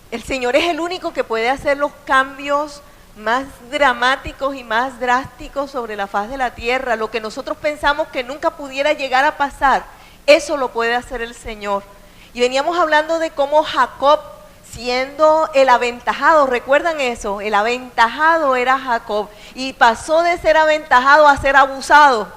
El Señor es el único que puede hacer los cambios más dramáticos y más drásticos sobre la faz de la tierra. Lo que nosotros pensamos que nunca pudiera llegar a pasar, eso lo puede hacer el Señor. Y veníamos hablando de cómo Jacob, siendo el aventajado, ¿recuerdan eso? El aventajado era Jacob y pasó de ser aventajado a ser abusado.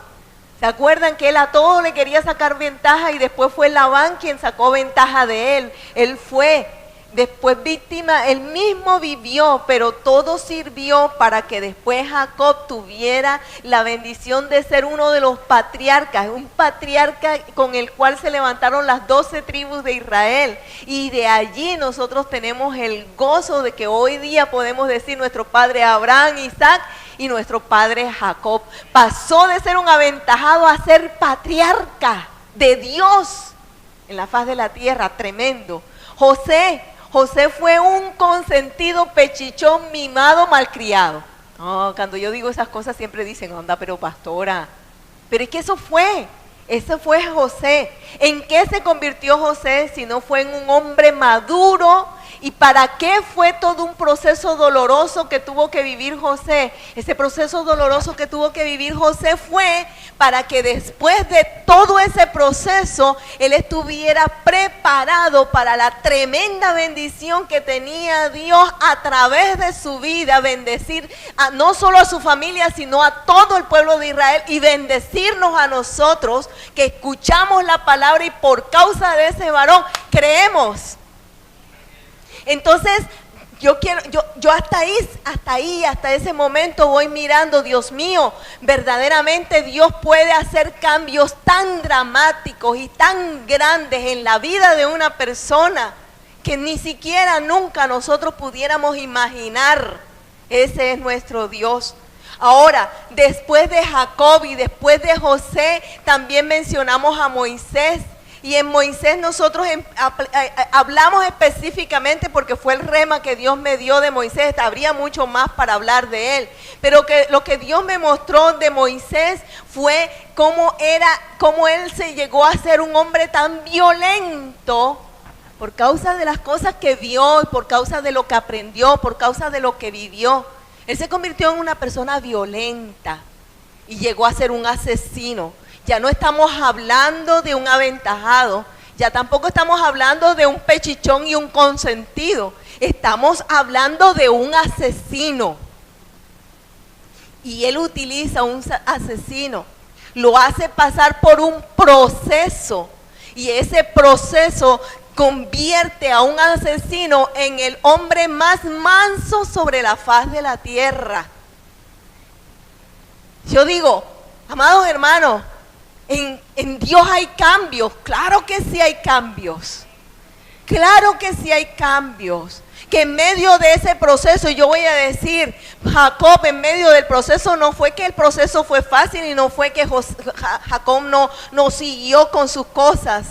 ¿Se acuerdan que él a todo le quería sacar ventaja y después fue Labán quien sacó ventaja de él? Él fue después víctima, él mismo vivió, pero todo sirvió para que después Jacob tuviera la bendición de ser uno de los patriarcas, un patriarca con el cual se levantaron las 12 tribus de Israel. Y de allí nosotros tenemos el gozo de que hoy día podemos decir nuestro padre Abraham, Isaac y nuestro padre Jacob. Pasó de ser un aventajado a ser patriarca de Dios en la faz de la tierra, tremendo. José fue un consentido, pechichón, mimado, malcriado. No, cuando yo digo esas cosas siempre dicen, anda, pero pastora. Pero es que eso fue José. ¿En qué se convirtió José si no fue en un hombre maduro? ¿Y para qué fue todo un proceso doloroso que tuvo que vivir José? Ese proceso doloroso que tuvo que vivir José fue para que después de todo ese proceso, él estuviera preparado para la tremenda bendición que tenía Dios a través de su vida, bendecir no solo a su familia, sino a todo el pueblo de Israel y bendecirnos a nosotros que escuchamos la palabra y por causa de ese varón creemos. Entonces, yo hasta ese momento voy mirando, Dios mío, verdaderamente Dios puede hacer cambios tan dramáticos y tan grandes en la vida de una persona que ni siquiera nunca nosotros pudiéramos imaginar. Ese es nuestro Dios. Ahora, después de Jacob y después de José, también mencionamos a Moisés. Y en Moisés nosotros hablamos específicamente porque fue el rema que Dios me dio de Moisés. Habría mucho más para hablar de él. Pero lo que Dios me mostró de Moisés fue cómo él se llegó a ser un hombre tan violento por causa de las cosas que vio, por causa de lo que aprendió, por causa de lo que vivió. Él se convirtió en una persona violenta y llegó a ser un asesino. Ya no estamos hablando de un aventajado, ya tampoco estamos hablando de un pechichón y un consentido. Estamos hablando de un asesino. Y él utiliza un asesino, lo hace pasar por un proceso. Y ese proceso convierte a un asesino en el hombre más manso sobre la faz de la tierra. Yo digo, amados hermanos, en Dios hay cambios. Claro que sí hay cambios. Claro que sí hay cambios. Que en medio de ese proceso, yo voy a decir, Jacob en medio del proceso, no fue que el proceso fue fácil y no fue que Jacob no siguió con sus cosas.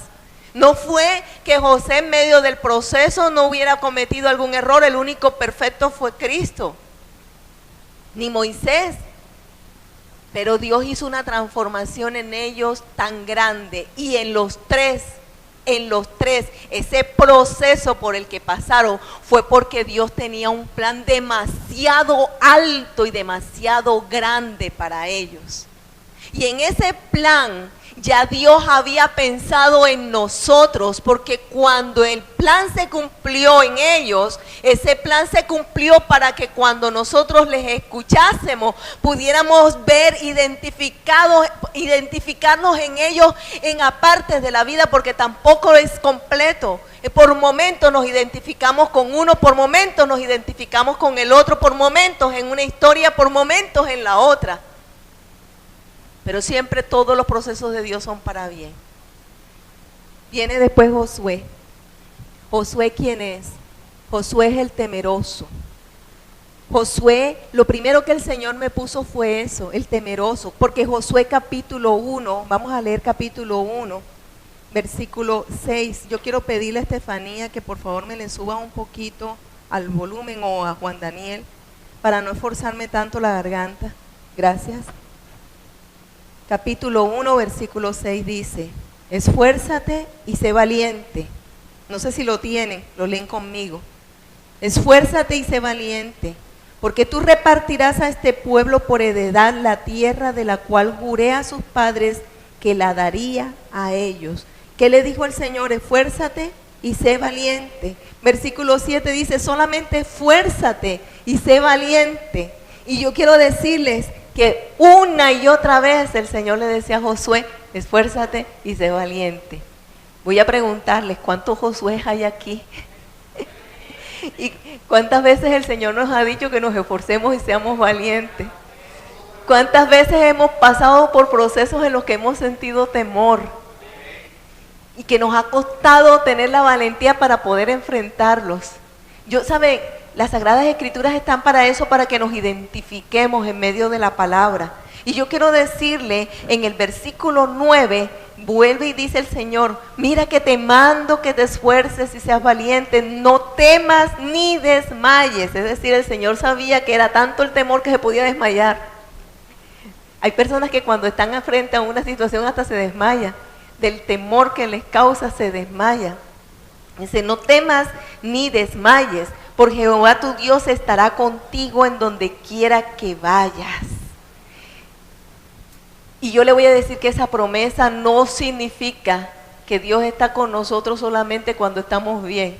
No fue que José en medio del proceso no hubiera cometido algún error. El único perfecto fue Cristo, ni Moisés. Pero Dios hizo una transformación en ellos tan grande. Y en los tres, ese proceso por el que pasaron fue porque Dios tenía un plan demasiado alto y demasiado grande para ellos. Y en ese plan ya Dios había pensado en nosotros, porque cuando el plan se cumplió en ellos, ese plan se cumplió para que cuando nosotros les escuchásemos, pudiéramos ver identificarnos en ellos en apartes de la vida, porque tampoco es completo. Por momentos nos identificamos con uno, por momentos nos identificamos con el otro, por momentos en una historia, por momentos en la otra. Pero siempre todos los procesos de Dios son para bien. Viene después Josué. ¿Josué quién es? Josué es el temeroso. Josué, lo primero que el Señor me puso fue eso, el temeroso. Porque Josué capítulo 1, vamos a leer capítulo 1, versículo 6. Yo quiero pedirle a Estefanía que por favor me le suba un poquito al volumen, o a Juan Daniel, para no esforzarme tanto la garganta. Gracias. Capítulo 1, versículo 6 dice: esfuérzate y sé valiente. No sé si lo tienen, lo leen conmigo. Esfuérzate y sé valiente, porque tú repartirás a este pueblo por heredad la tierra de la cual juré a sus padres que la daría a ellos. ¿Qué le dijo el Señor? Esfuérzate y sé valiente. Versículo 7 dice, solamente esfuérzate y sé valiente. Y yo quiero decirles que una y otra vez el Señor le decía a Josué, esfuérzate y sé valiente. Voy a preguntarles, ¿cuántos Josué hay aquí? ¿Y cuántas veces el Señor nos ha dicho que nos esforcemos y seamos valientes? ¿Cuántas veces hemos pasado por procesos en los que hemos sentido temor? Y que nos ha costado tener la valentía para poder enfrentarlos. ¿Saben? Las Sagradas Escrituras están para eso, para que nos identifiquemos en medio de la palabra. Y yo quiero decirle, en el versículo 9, vuelve y dice el Señor, mira que te mando que te esfuerces y seas valiente, no temas ni desmayes. Es decir, el Señor sabía que era tanto el temor que se podía desmayar. Hay personas que cuando están frente a una situación hasta se desmayan, del temor que les causa se desmaya. Dice, no temas ni desmayes, porque Jehová tu Dios estará contigo en donde quiera que vayas. Y yo le voy a decir que esa promesa no significa que Dios está con nosotros solamente cuando estamos bien.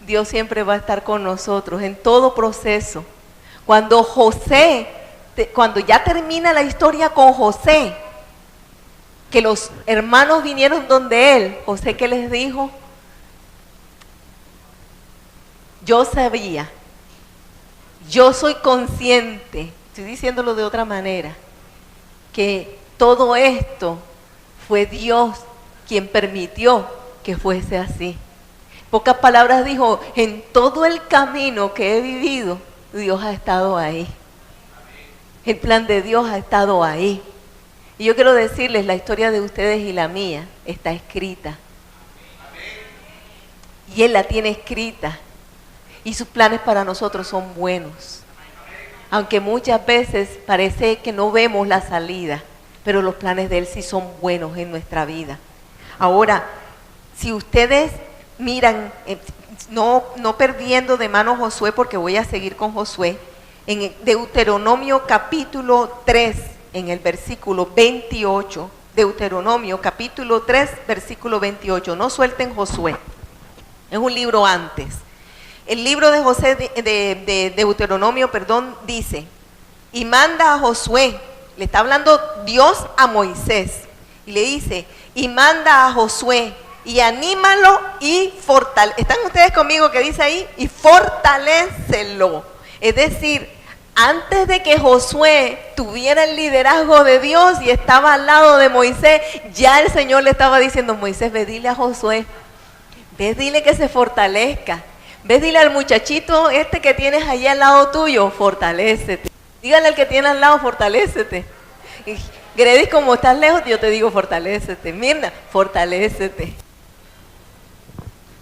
Dios siempre va a estar con nosotros en todo proceso. Cuando ya termina la historia con José, que los hermanos vinieron donde él, José, ¿qué les dijo? Yo sabía, yo soy consciente, estoy diciéndolo de otra manera, que todo esto fue Dios quien permitió que fuese así. En pocas palabras dijo, en todo el camino que he vivido, Dios ha estado ahí. El plan de Dios ha estado ahí. Y yo quiero decirles, la historia de ustedes y la mía está escrita. Y Él la tiene escrita. Y sus planes para nosotros son buenos. Aunque muchas veces parece que no vemos la salida, pero los planes de Él sí son buenos en nuestra vida. Ahora, si ustedes miran, no perdiendo de mano Josué, porque voy a seguir con Josué, en Deuteronomio capítulo 3, en el versículo 28, Deuteronomio capítulo 3, versículo 28, no suelten Josué, es un libro antes. El libro de José de Deuteronomio, dice, y manda a Josué, le está hablando Dios a Moisés, y le dice, y manda a Josué, y anímalo y fortalecelo. ¿Están ustedes conmigo que dice ahí? Y fortalécelo. Es decir, antes de que Josué tuviera el liderazgo de Dios y estaba al lado de Moisés, ya el Señor le estaba diciendo, Moisés, ve dile a Josué, ve dile que se fortalezca. Ve, dile al muchachito que tienes allí al lado tuyo, fortalécete. Dígale al que tiene al lado, fortalécete. Y Gredis, como estás lejos, yo te digo, fortalécete. Mirna, fortalécete.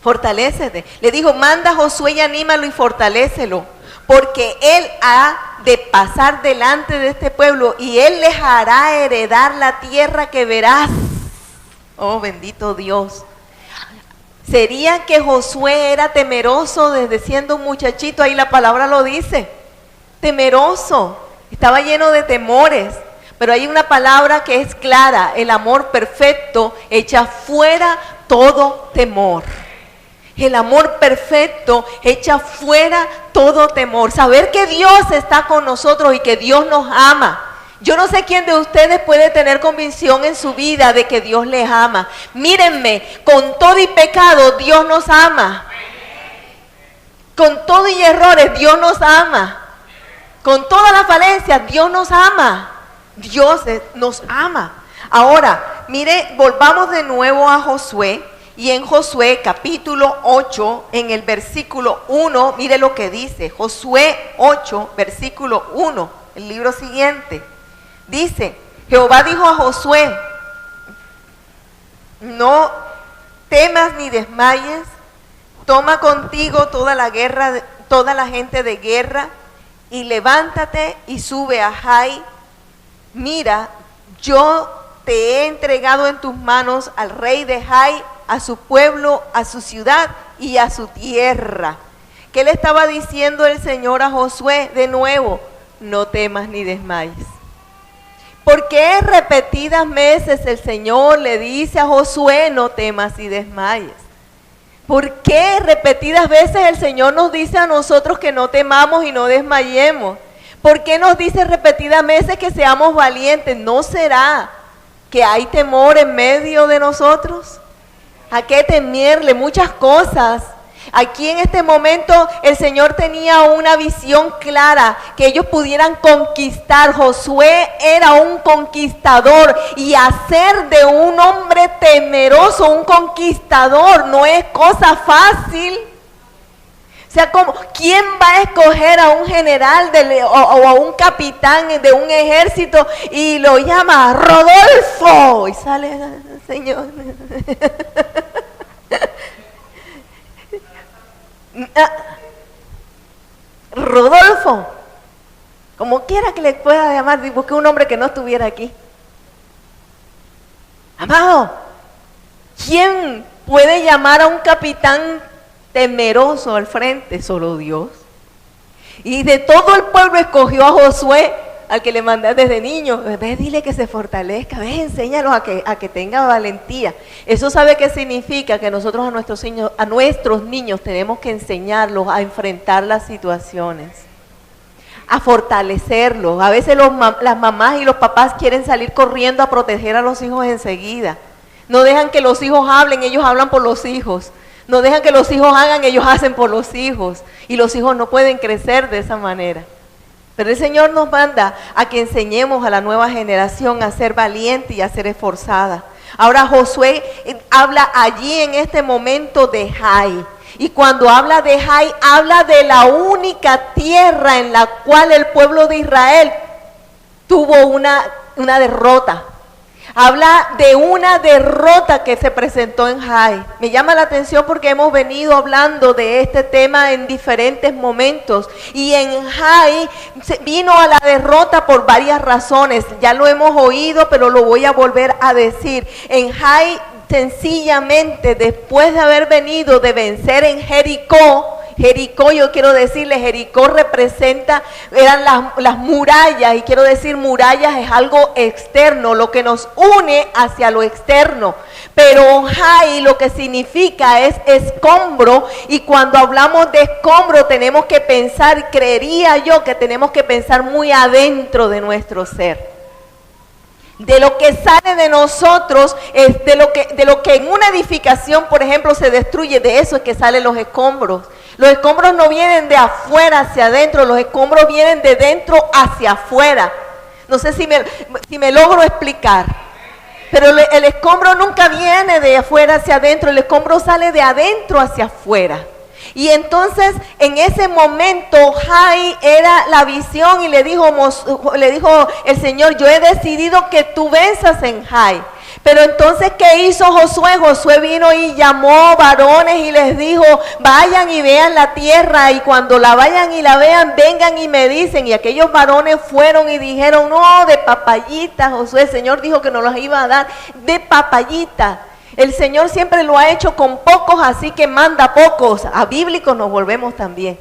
Fortalécete. Le dijo, manda a Josué y anímalo y fortalécelo, porque él ha de pasar delante de este pueblo y él les hará heredar la tierra que verás. Oh, bendito Dios. ¿Sería que Josué era temeroso desde siendo un muchachito? Ahí la palabra lo dice, temeroso, estaba lleno de temores, pero hay una palabra que es clara, el amor perfecto echa fuera todo temor. El amor perfecto echa fuera todo temor, saber que Dios está con nosotros y que Dios nos ama. Yo no sé quién de ustedes puede tener convicción en su vida de que Dios les ama. Mírenme, con todo y pecado Dios nos ama. Con todo y errores Dios nos ama. Con todas las falencias Dios nos ama. Dios nos ama. Ahora, mire, volvamos de nuevo a Josué. Y en Josué capítulo 8, en el versículo 1, mire lo que dice. Josué 8, versículo 1, el libro siguiente. Dice, Jehová dijo a Josué, no temas ni desmayes, toma contigo toda la gente de guerra, y levántate y sube a Jai. Mira, yo te he entregado en tus manos al rey de Jai, a su pueblo, a su ciudad y a su tierra. ¿Qué le estaba diciendo el Señor a Josué? De nuevo, no temas ni desmayes. ¿Por qué repetidas veces el Señor le dice a Josué, no temas y desmayes? ¿Por qué repetidas veces el Señor nos dice a nosotros que no temamos y no desmayemos? ¿Por qué nos dice repetidas veces que seamos valientes? ¿No será que hay temor en medio de nosotros? ¿A qué temerle? Muchas cosas. Aquí en este momento el Señor tenía una visión clara, que ellos pudieran conquistar. Josué era un conquistador, y hacer de un hombre temeroso un conquistador no es cosa fácil. O sea, ¿quién va a escoger a un general o a un capitán de un ejército y lo llama Rodolfo? Y sale el Señor. Rodolfo, como quiera que le pueda llamar, busqué un hombre que no estuviera aquí. Amado, ¿quién puede llamar a un capitán temeroso al frente? Solo Dios. Y de todo el pueblo escogió a Josué, al que le mandé desde niño. Ve, dile que se fortalezca, ve, enséñalos a que tenga valentía. Eso sabe qué significa, que nosotros a nuestros niños tenemos que enseñarlos a enfrentar las situaciones, a fortalecerlos. A veces las mamás y los papás quieren salir corriendo a proteger a los hijos enseguida. No dejan que los hijos hablen, ellos hablan por los hijos. No dejan que los hijos hagan, ellos hacen por los hijos. Y los hijos no pueden crecer de esa manera. Pero el Señor nos manda a que enseñemos a la nueva generación a ser valiente y a ser esforzada. Ahora Josué habla allí en este momento de Jai. Y cuando habla de Jai, habla de la única tierra en la cual el pueblo de Israel tuvo una derrota. Habla de una derrota que se presentó en Jai. Me llama la atención porque hemos venido hablando de este tema en diferentes momentos. Y en Jai vino a la derrota por varias razones. Ya lo hemos oído, pero lo voy a volver a decir. En Jai, sencillamente, después de haber venido de vencer en Jericó, yo quiero decirle, Jericó eran las murallas, y quiero decir, murallas es algo externo, lo que nos une hacia lo externo. Pero Jai lo que significa es escombro, y cuando hablamos de escombro tenemos que pensar, creería yo que tenemos que pensar muy adentro de nuestro ser. De lo que sale de nosotros, es de lo que en una edificación, por ejemplo, se destruye, de eso es que salen los escombros. Los escombros no vienen de afuera hacia adentro, los escombros vienen de dentro hacia afuera. No sé si me logro explicar. Pero el escombro nunca viene de afuera hacia adentro, el escombro sale de adentro hacia afuera. Y entonces en ese momento Jai era la visión, y le dijo el Señor, yo he decidido que tú venzas en Jai. Pero entonces, ¿qué hizo Josué? Josué vino y llamó varones y les dijo, vayan y vean la tierra, y cuando la vayan y la vean, vengan y me dicen. Y aquellos varones fueron y dijeron, no, de papayita, Josué, el Señor dijo que nos los iba a dar de papayita. El Señor siempre lo ha hecho con pocos, así que manda pocos. A bíblicos nos volvemos también.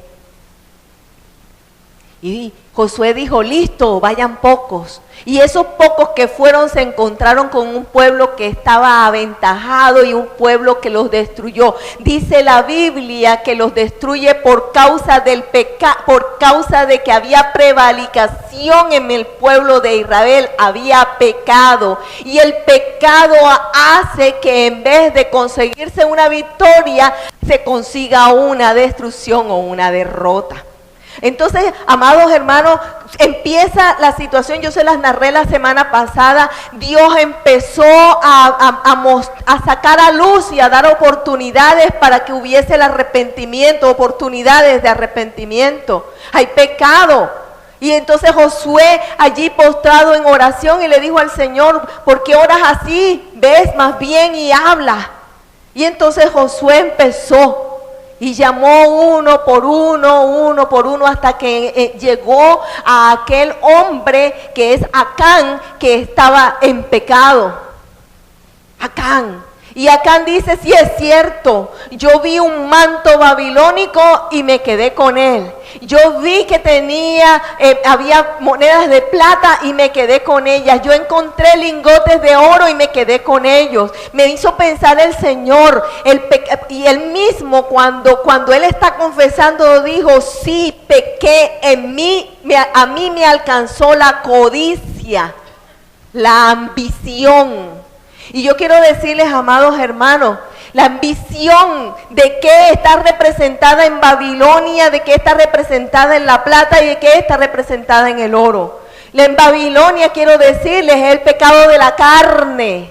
Y Josué dijo, listo, vayan pocos. Y esos pocos que fueron se encontraron con un pueblo que estaba aventajado y un pueblo que los destruyó. Dice la Biblia que los destruye por causa del pecado, por causa de que había prevaricación en el pueblo de Israel, había pecado. Y el pecado hace que en vez de conseguirse una victoria, se consiga una destrucción o una derrota. Entonces, amados hermanos, empieza la situación, yo se las narré la semana pasada. Dios empezó a sacar a luz y a dar oportunidades para que hubiese el arrepentimiento, oportunidades de arrepentimiento. Hay pecado. Y entonces Josué allí postrado en oración y le dijo al Señor, ¿por qué oras así? Ves más bien y habla. Y entonces Josué empezó y llamó uno por uno, hasta que llegó a aquel hombre que es Acán, que estaba en pecado. Acán. Y Acán dice, sí es cierto, yo vi un manto babilónico y me quedé con él. Yo vi que había monedas de plata y me quedé con ellas. Yo encontré lingotes de oro y me quedé con ellos. Me hizo pensar el Señor. Y él mismo cuando él está confesando dijo, sí, pequé en mí, a mí me alcanzó la codicia, la ambición. Y yo quiero decirles, amados hermanos, la ambición de qué está representada en Babilonia, de qué está representada en la plata y de qué está representada en el oro. En Babilonia, quiero decirles, es el pecado de la carne.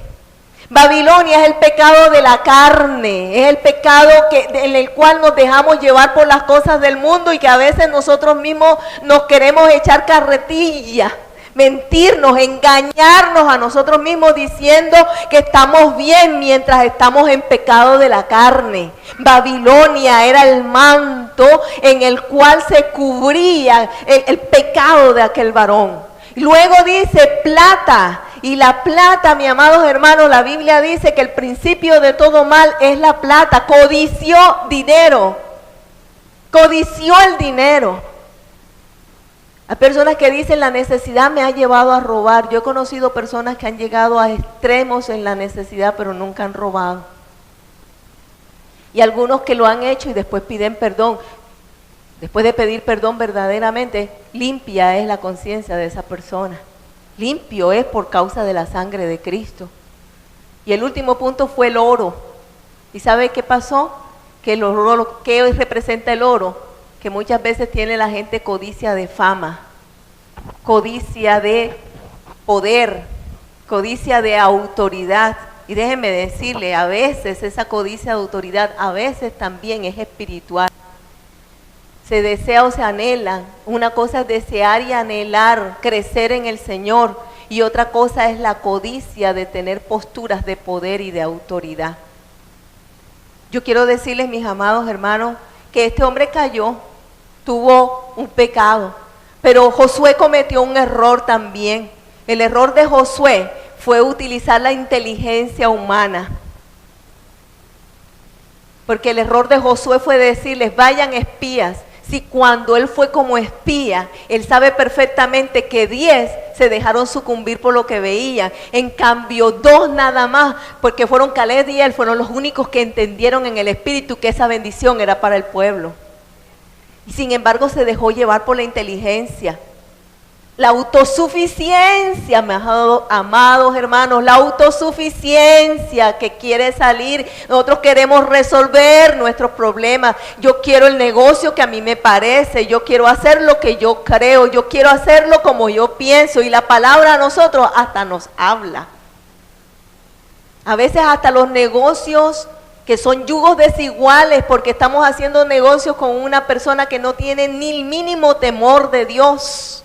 Babilonia es el pecado de la carne, es el pecado en el cual nos dejamos llevar por las cosas del mundo y que a veces nosotros mismos nos queremos echar carretilla. Mentirnos, engañarnos a nosotros mismos diciendo que estamos bien mientras estamos en pecado de la carne. Babilonia era el manto en el cual se cubría el pecado de aquel varón. Luego dice plata, y la plata, mis amados hermanos, la Biblia dice que el principio de todo mal es la plata. Codició dinero, codició el dinero. Hay personas que dicen la necesidad me ha llevado a robar. Yo he conocido personas que han llegado a extremos en la necesidad pero nunca han robado. Y algunos que lo han hecho y después piden perdón. Después de pedir perdón verdaderamente, limpia es la conciencia de esa persona. Limpio es por causa de la sangre de Cristo. Y el último punto fue el oro. ¿Y sabe qué pasó? Que el oro, ¿qué representa el oro? Que muchas veces tiene la gente codicia de fama, codicia de poder, codicia de autoridad. Y déjenme decirle, a veces esa codicia de autoridad, a veces también es espiritual. Se desea o se anhela. Una cosa es desear y anhelar crecer en el Señor y otra cosa es la codicia de tener posturas de poder y de autoridad. Yo quiero decirles, mis amados hermanos, que este hombre cayó, tuvo un pecado, pero Josué cometió un error también. El error de Josué fue utilizar la inteligencia humana. Porque el error de Josué fue decirles, vayan espías. Si cuando él fue como espía, él sabe perfectamente que 10 se dejaron sucumbir por lo que veían. En cambio, 2 nada más, porque fueron Caleb y él, fueron los únicos que entendieron en el espíritu que esa bendición era para el pueblo. Y sin embargo se dejó llevar por la inteligencia. La autosuficiencia, mis amados hermanos, la autosuficiencia que quiere salir. Nosotros queremos resolver nuestros problemas. Yo quiero el negocio que a mí me parece, yo quiero hacer lo que yo creo, yo quiero hacerlo como yo pienso. Y la palabra a nosotros hasta nos habla. A veces hasta los negocios que son yugos desiguales porque estamos haciendo negocios con una persona que no tiene ni el mínimo temor de Dios.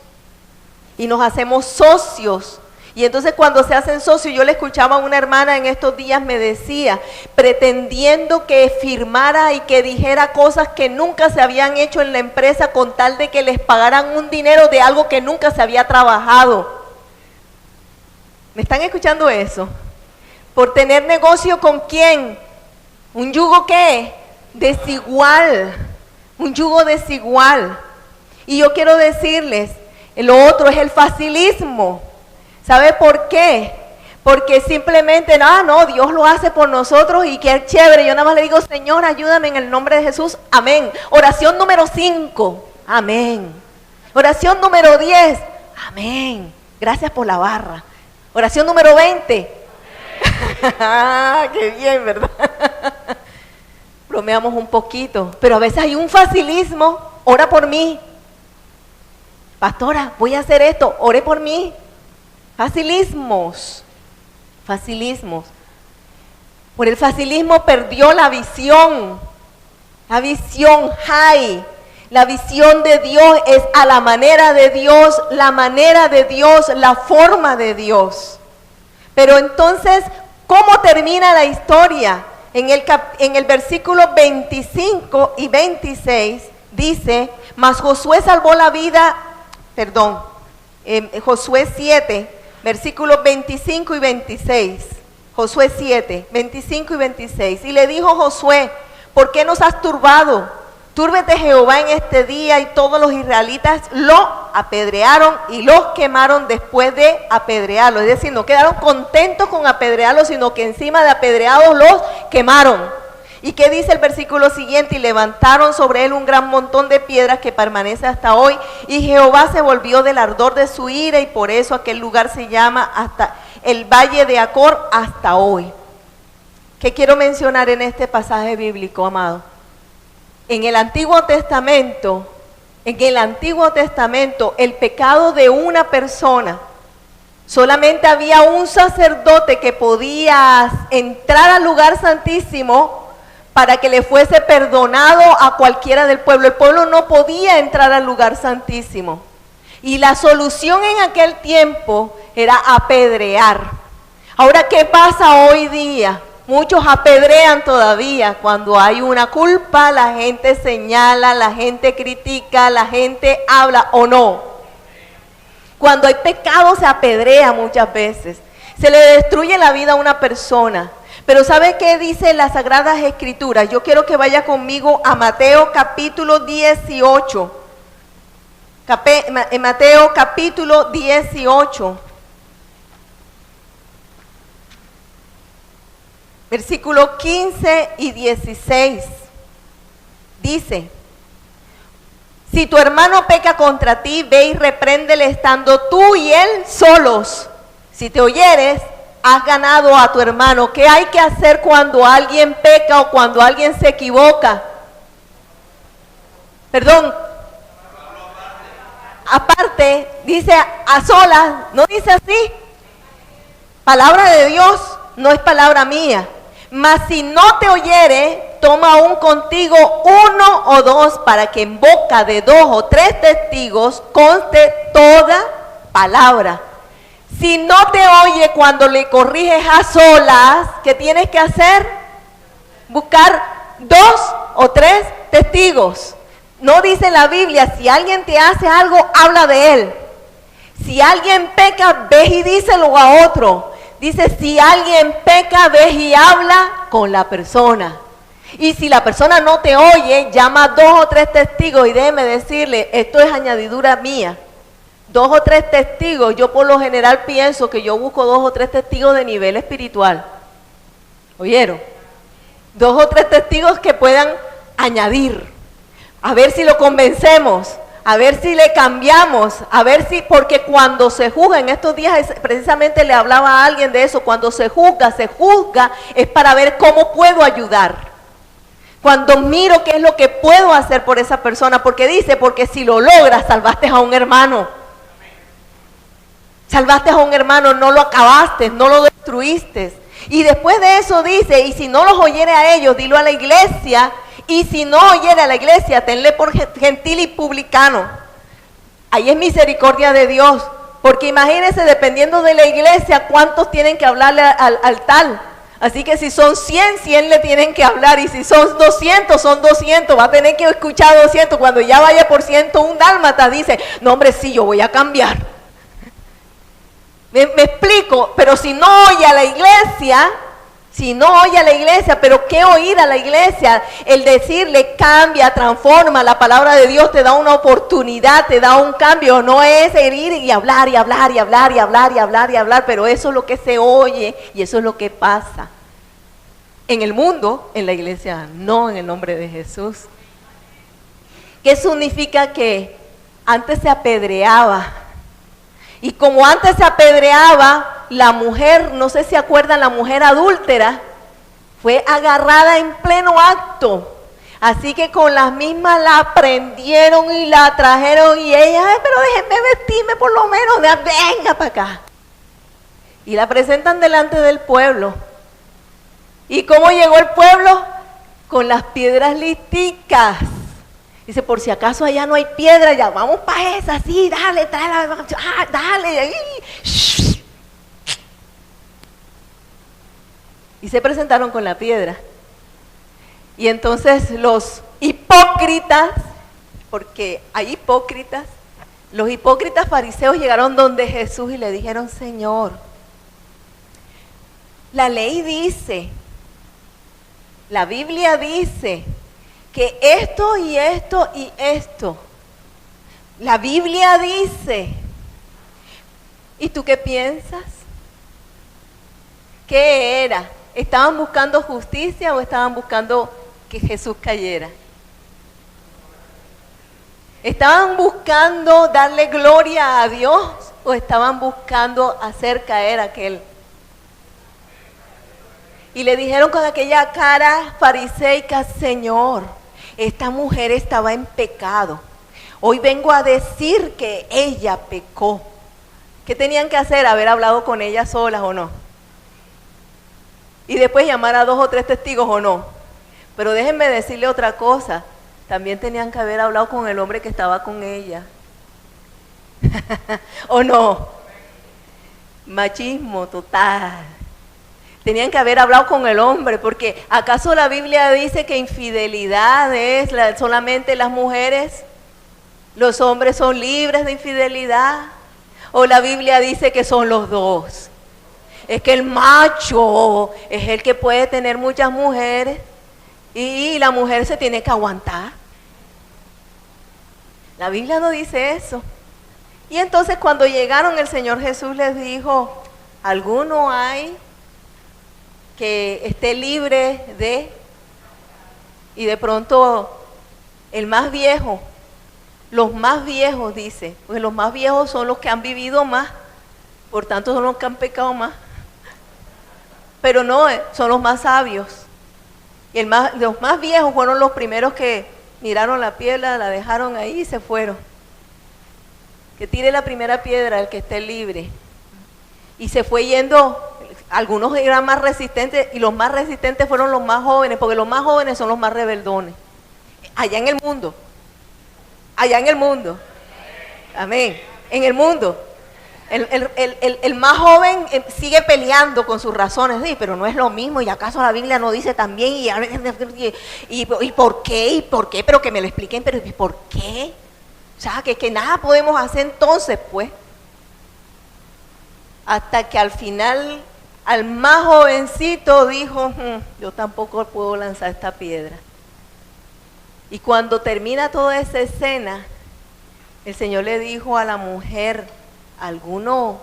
Y nos hacemos socios. Y entonces cuando se hacen socios, yo le escuchaba a una hermana en estos días, me decía, pretendiendo que firmara y que dijera cosas que nunca se habían hecho en la empresa con tal de que les pagaran un dinero de algo que nunca se había trabajado. ¿Me están escuchando eso? Por tener negocio con quién. ¿Un yugo qué? Desigual. Un yugo desigual. Y yo quiero decirles, lo otro es el facilismo. ¿Sabe por qué? Porque simplemente, no, Dios lo hace por nosotros y qué chévere. Yo nada más le digo, Señor, ayúdame en el nombre de Jesús. Amén. Oración número 5. Amén. Oración número 10. Amén. Gracias por la barra. Oración número 20. Qué bien, ¿verdad? Bromeamos un poquito, pero a veces hay un facilismo. Ora por mí. Pastora, voy a hacer esto, ore por mí. Facilismos. Por el facilismo perdió la visión high. La visión de Dios es a la manera de Dios, la manera de Dios, la forma de Dios. Pero entonces, ¿cómo termina la historia? En el versículo 25 y 26 dice, mas Josué salvó la vida, Josué 7, versículos 25 y 26. Josué 7, 25 y 26. Y le dijo Josué, ¿por qué nos has turbado? Túrbete Jehová en este día. Y todos los israelitas lo apedrearon y los quemaron después de apedrearlo. Es decir, no quedaron contentos con apedrearlo, sino que encima de apedreados los quemaron. ¿Y qué dice el versículo siguiente? Y levantaron sobre él un gran montón de piedras que permanece hasta hoy. Y Jehová se volvió del ardor de su ira, y por eso aquel lugar se llama hasta el Valle de Acor hasta hoy. ¿Qué quiero mencionar en este pasaje bíblico, amado? En el Antiguo Testamento, el pecado de una persona, solamente había un sacerdote que podía entrar al lugar santísimo para que le fuese perdonado a cualquiera del pueblo. El pueblo no podía entrar al lugar santísimo. Y la solución en aquel tiempo era apedrear. Ahora, ¿qué pasa hoy día? Muchos apedrean todavía. Cuando hay una culpa, la gente señala, la gente critica, la gente habla o no. Cuando hay pecado se apedrea muchas veces. Se le destruye la vida a una persona. Pero ¿sabe qué dice las Sagradas Escrituras? Yo quiero que vaya conmigo a Mateo capítulo 18. En Mateo capítulo 18. Versículo 15 y 16, dice, si tu hermano peca contra ti, ve y repréndele estando tú y él solos. Si te oyeres, has ganado a tu hermano. ¿Qué hay que hacer cuando alguien peca o cuando alguien se equivoca? Perdón. Aparte, dice a solas, ¿no dice así? Palabra de Dios, no es palabra mía. Mas si no te oyere, toma aún contigo uno o dos, para que en boca de dos o tres testigos conste toda palabra. Si no te oye cuando le corriges a solas, ¿qué tienes que hacer? Buscar dos o tres testigos. No dice la Biblia, si alguien te hace algo, habla de él. Si alguien peca, ve y díselo a otro. Dice, si alguien peca, ve y habla con la persona. Y si la persona no te oye, llama a dos o tres testigos y déjeme decirle, esto es añadidura mía. Dos o tres testigos, yo por lo general pienso que yo busco dos o tres testigos de nivel espiritual. ¿Oyeron? Dos o tres testigos que puedan añadir. A ver si lo convencemos. A ver si le cambiamos, a ver si, porque cuando se juzga, en estos días precisamente le hablaba a alguien de eso, cuando se juzga es para ver cómo puedo ayudar. Cuando miro qué es lo que puedo hacer por esa persona, porque dice, porque si lo logras, salvaste a un hermano. Salvaste a un hermano, no lo acabaste, no lo destruiste. Y después de eso dice, y si no los oyere a ellos, dilo a la iglesia. Y si no oyere a la iglesia, tenle por gentil y publicano. Ahí es misericordia de Dios. Porque imagínense, dependiendo de la iglesia, cuántos tienen que hablarle al tal. Así que si son 100, 100 le tienen que hablar. Y si son 200, son 200. Va a tener que escuchar 200. Cuando ya vaya por 101 dálmata, dice, no hombre, sí, yo voy a cambiar. Me explico, pero si no oye a la iglesia... pero ¿qué oír a la iglesia? El decirle cambia, transforma, la palabra de Dios te da una oportunidad, te da un cambio, no es herir y hablar, pero eso es lo que se oye y eso es lo que pasa. En el mundo, en la iglesia, no, en el nombre de Jesús. ¿Qué significa que antes se apedreaba? Y como antes se apedreaba, la mujer, no sé si acuerdan, la mujer adúltera, fue agarrada en pleno acto. Así que con las mismas la prendieron y la trajeron y ella, ay, pero déjenme vestirme por lo menos, venga para acá. Y la presentan delante del pueblo. ¿Y cómo llegó el pueblo? Con las piedras listicas. Dice, por si acaso allá no hay piedra, ya vamos para esa, sí, dale, tráela, dale. Ahí. Y se presentaron con la piedra. Y entonces los hipócritas, porque hay hipócritas, los hipócritas fariseos llegaron donde Jesús y le dijeron, Señor, La ley dice, la Biblia dice que esto y esto y esto. La Biblia dice. ¿Y tú qué piensas? ¿Qué era? ¿Estaban buscando justicia o estaban buscando que Jesús cayera? ¿Estaban buscando darle gloria a Dios o estaban buscando hacer caer a aquel? Y le dijeron con aquella cara fariseica: Señor, esta mujer estaba en pecado. Hoy vengo a decir que ella pecó. ¿Qué tenían que hacer? ¿Haber hablado con ella solas o no? Y después llamar a 2 o 3 testigos o no. Pero déjenme decirle otra cosa. También tenían que haber hablado con el hombre que estaba con ella. ¿O no? Machismo total. Tenían que haber hablado con el hombre, porque ¿acaso la Biblia dice que infidelidad es solamente las mujeres? ¿Los hombres son libres de infidelidad? ¿O la Biblia dice que son los dos? Es que el macho es el que puede tener muchas mujeres y la mujer se tiene que aguantar. La Biblia no dice eso. Y entonces cuando llegaron, el Señor Jesús les dijo: ¿alguno hay que esté libre de? Y de pronto el más viejo, los más viejos, dice, pues los más viejos son los que han vivido más, por tanto son los que han pecado más. Pero no, son los más sabios. Y los más viejos fueron los primeros que miraron la piedra, la dejaron ahí y se fueron. Que tire la primera piedra el que esté libre. Y se fue yendo. Algunos eran más resistentes y los más resistentes fueron los más jóvenes, porque los más jóvenes son los más rebeldones. Allá en el mundo. Allá en el mundo. Amén. En el mundo. El más joven sigue peleando con sus razones, sí, pero no es lo mismo. ¿Y acaso la Biblia no dice también? ¿Y por qué? ¿Y por qué? Pero que me lo expliquen, pero ¿y por qué? O sea, que nada podemos hacer entonces, pues. Hasta que al final, al más jovencito dijo: yo tampoco puedo lanzar esta piedra. Y cuando termina toda esa escena, el Señor le dijo a la mujer: ¿alguno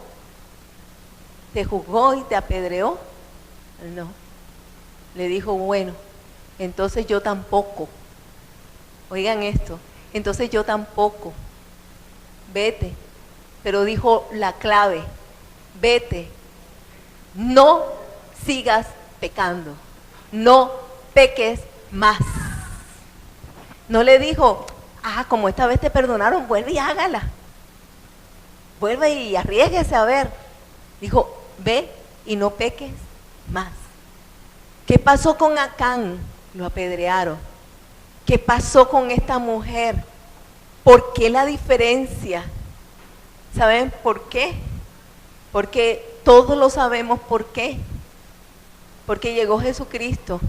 te juzgó y te apedreó? No. Le dijo: bueno, entonces yo tampoco. Oigan esto, entonces yo tampoco. Vete. Pero dijo la clave: vete. No sigas pecando. No peques más. No le dijo: como esta vez te perdonaron, vuelve y hágala. Vuelve y arriésguese a ver. Dijo: ve y no peques más. ¿Qué pasó con Acán? Lo apedrearon. ¿Qué pasó con esta mujer? ¿Por qué la diferencia? ¿Saben por qué? Porque todos lo sabemos por qué. Porque llegó Jesucristo.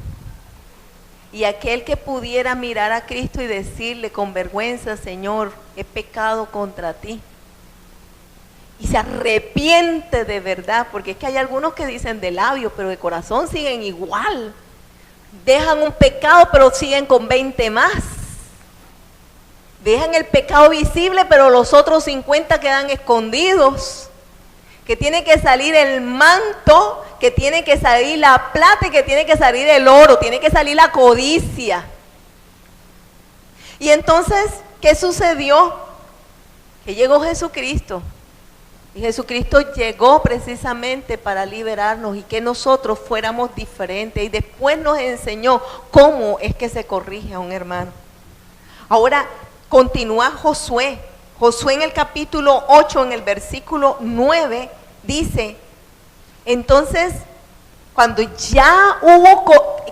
Y aquel que pudiera mirar a Cristo y decirle con vergüenza: Señor, he pecado contra ti. Y se arrepiente de verdad, porque es que hay algunos que dicen de labios, pero de corazón siguen igual. Dejan un pecado, pero siguen con 20 más. Dejan el pecado visible, pero los otros 50 quedan escondidos. Que tiene que salir el manto, que tiene que salir la plata y que tiene que salir el oro, tiene que salir la codicia. Y entonces, ¿qué sucedió? Que llegó Jesucristo. Y Jesucristo llegó precisamente para liberarnos y que nosotros fuéramos diferentes. Y después nos enseñó cómo es que se corrige a un hermano. Ahora continúa Josué. Josué en el capítulo 8, en el versículo 9, dice: entonces, cuando ya hubo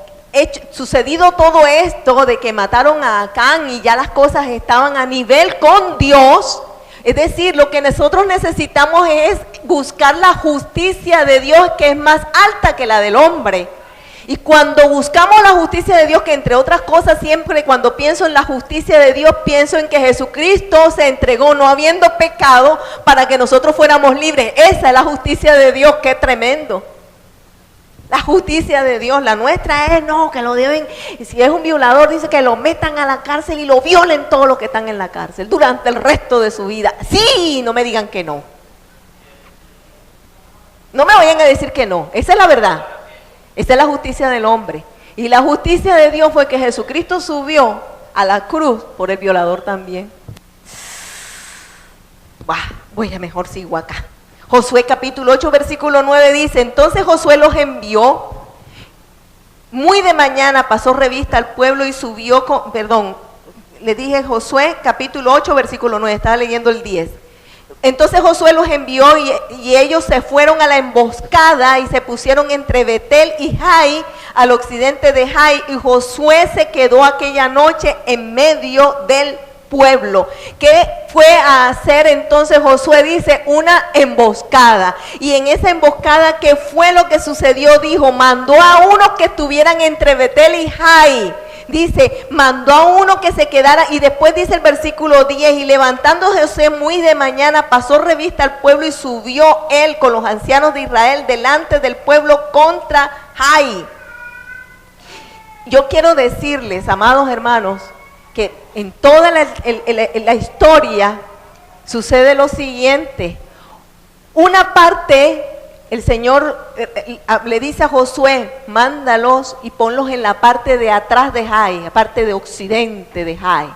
sucedido todo esto de que mataron a Acán y ya las cosas estaban a nivel con Dios, es decir, lo que nosotros necesitamos es buscar la justicia de Dios, que es más alta que la del hombre. Y cuando buscamos la justicia de Dios, que entre otras cosas siempre cuando pienso en la justicia de Dios, pienso en que Jesucristo se entregó no habiendo pecado para que nosotros fuéramos libres. Esa es la justicia de Dios, qué tremendo. La justicia de Dios, la nuestra es no, que lo deben, si es un violador, dice que lo metan a la cárcel y lo violen todos los que están en la cárcel durante el resto de su vida. Sí, no me digan que no. No me vayan a decir que no, esa es la verdad. Esa es la justicia del hombre. Y la justicia de Dios fue que Jesucristo subió a la cruz por el violador también. Voy a mejor sigo acá. Josué capítulo 8 versículo 9 dice, entonces Josué los envió, muy de mañana pasó revista al pueblo y subió, le dije Josué capítulo 8 versículo 9, estaba leyendo el 10. Entonces Josué los envió y ellos se fueron a la emboscada y se pusieron entre Betel y Jai, al occidente de Jai, y Josué se quedó aquella noche en medio del pueblo. ¿Qué fue a hacer entonces Josué? Dice, una emboscada. Y en esa emboscada, ¿qué fue lo que sucedió? Dijo, mandó a unos que estuvieran entre Betel y Jai. Dice, mandó a uno que se quedara, y después dice el versículo 10, y levantando Josué muy de mañana, pasó revista al pueblo y subió él con los ancianos de Israel delante del pueblo contra Jai. Yo quiero decirles, amados hermanos, que en toda la historia sucede lo siguiente. Una parte, el Señor le dice a Josué, mándalos y ponlos en la parte de atrás de Jai, la parte de occidente de Jai.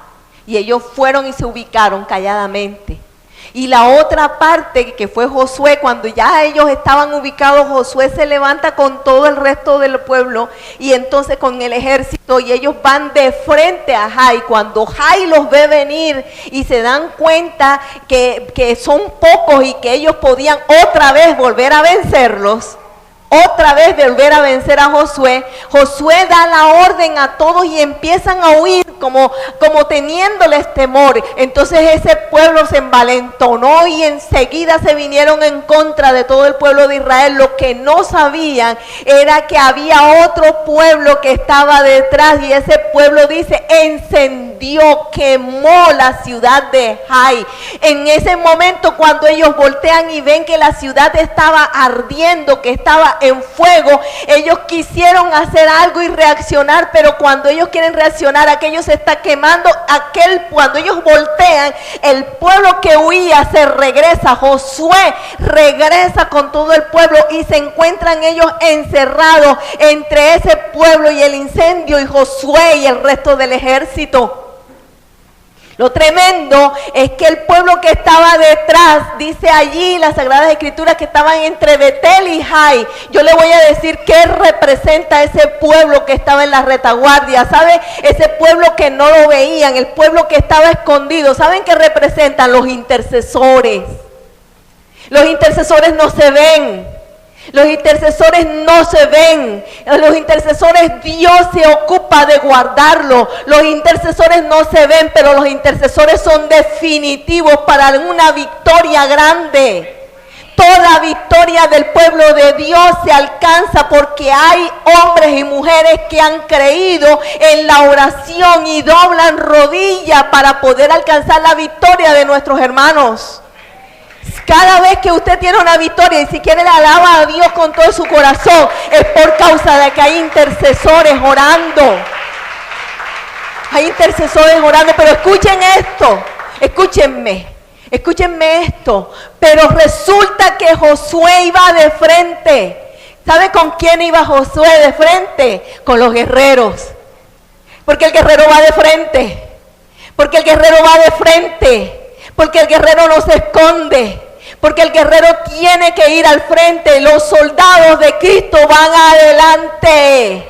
Y ellos fueron y se ubicaron calladamente. Y la otra parte, que fue Josué, cuando ya ellos estaban ubicados, Josué se levanta con todo el resto del pueblo y entonces con el ejército, y ellos van de frente a Jai. Cuando Jai los ve venir y se dan cuenta que son pocos y que ellos podían otra vez volver a vencerlos, otra vez volver a vencer a Josué, Josué da la orden a todos y empiezan a huir como teniéndoles temor. Entonces ese pueblo se envalentonó y enseguida se vinieron en contra de todo el pueblo de Israel. Lo que no sabían era que había otro pueblo que estaba detrás, y ese pueblo, dice, encendió, quemó la ciudad de Jai. En ese momento, cuando ellos voltean y ven que la ciudad estaba ardiendo, que estaba en fuego, ellos quisieron hacer algo y reaccionar, pero cuando ellos quieren reaccionar, aquello se está quemando. Cuando ellos voltean, el pueblo que huía se regresa. Josué regresa con todo el pueblo y se encuentran ellos encerrados entre ese pueblo y el incendio, y Josué y el resto del ejército. Lo tremendo es que el pueblo que estaba detrás, dice allí las Sagradas Escrituras, que estaban entre Betel y Jai. Yo le voy a decir qué representa ese pueblo que estaba en la retaguardia. ¿Sabe? Ese pueblo que no lo veían, el pueblo que estaba escondido. ¿Saben qué representan? Los intercesores. Los intercesores no se ven. Los intercesores no se ven. Los intercesores, Dios se ocupa de guardarlo. Los intercesores no se ven, pero los intercesores son definitivos para una victoria grande. Toda victoria del pueblo de Dios se alcanza porque hay hombres y mujeres que han creído en la oración y doblan rodillas para poder alcanzar la victoria de nuestros hermanos. Cada vez que usted tiene una victoria y si quiere le alaba a Dios con todo su corazón, es por causa de que hay intercesores orando. Hay intercesores orando, pero escuchen esto, escúchenme esto. Pero resulta que Josué iba de frente. ¿Sabe con quién iba Josué de frente? Con los guerreros. Porque el guerrero va de frente. Porque el guerrero va de frente. Porque el guerrero no se esconde. Porque el guerrero tiene que ir al frente. Los soldados de Cristo van adelante.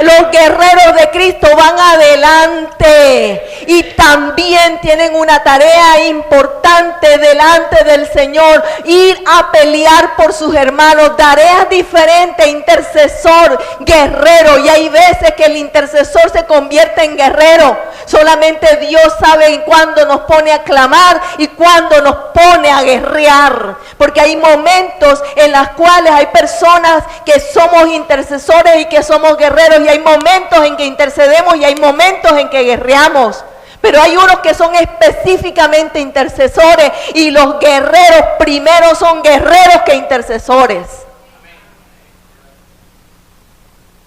Los guerreros de Cristo van adelante y también tienen una tarea importante delante del Señor: ir a pelear por sus hermanos. Tareas diferentes: intercesor, guerrero. Y hay veces que el intercesor se convierte en guerrero. Solamente Dios sabe cuándo nos pone a clamar y cuándo nos pone a guerrear, porque hay momentos en los cuales hay personas que somos intercesores y que somos guerreros, y hay momentos en que intercedemos y hay momentos en que guerreamos. Pero hay unos que son específicamente intercesores, y los guerreros primero son guerreros que intercesores.